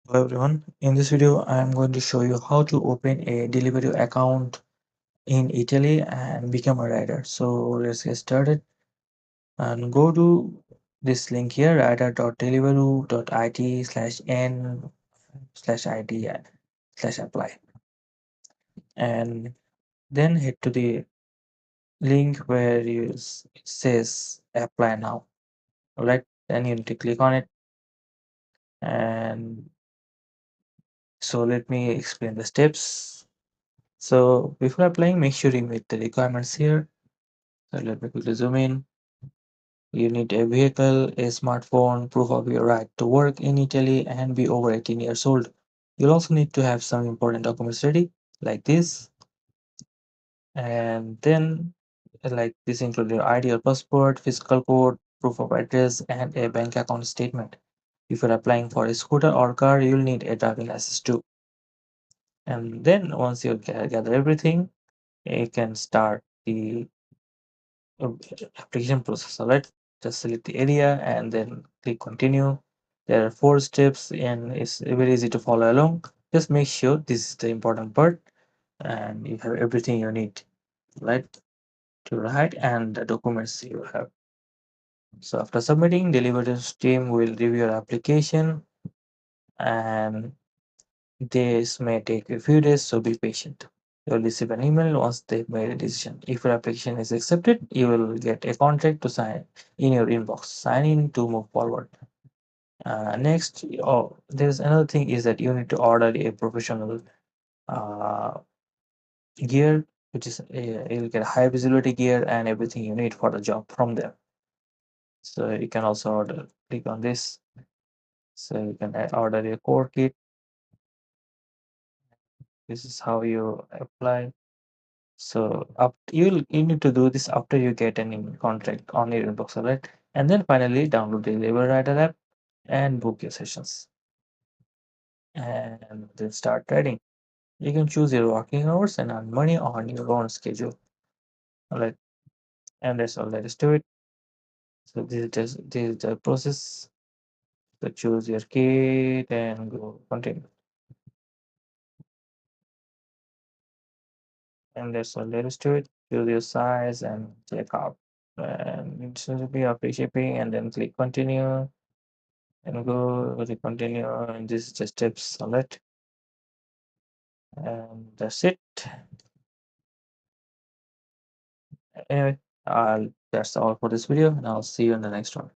Hello everyone. In this video, I am going to show you how to open a Deliveroo account in Italy and become a rider. So let's get started and go to this link here, rider.deliveroo.it/n/id/apply, and then head to the link where it says apply now. Alright, then you need to click on it. And so let me explain the steps. So before applying, make sure you meet the requirements here. So let me quickly zoom in. You need a vehicle, a smartphone, proof of your right to work in Italy, and be over 18 years old. You'll also need to have some important documents ready, like this. And then, like this include your ID or passport, fiscal code, proof of address, and a bank account statement. If you're applying for a scooter or car, you'll need a driving license too. And then once you gather everything, you can start the uh, application process. All right, just select the area and then click continue. There are 4 steps and it's very easy to follow along. Just make sure this is the important part and you have everything you need, right, to write and the documents you have. So after submitting, Deliveroo team will review your application, and this may take a few days, so be patient. You'll receive an email once they've made a decision. If your application is accepted, you will get a contract to sign in your inbox. Sign in to move forward. Next, there's another thing is that you need to order a professional uh, gear, which is you'll get high visibility gear and everything you need for the job from there. So you can also click on this. So you can order a core kit. This is how you apply. So you need to do this after you get an contract on your inbox, alright? And then finally download the Labor Writer app and book your sessions. And then start trading. You can choose your working hours and earn money on your own schedule. Alright. And that's all there is to it. So this is the process. So choose your kit and go continue. And that's all there is to it. Choose your size and check out. And it should be free shipping and then click continue and go with the continue, and this is just steps on it, and that's it. Anyway, that's all for this video, and I'll see you in the next one.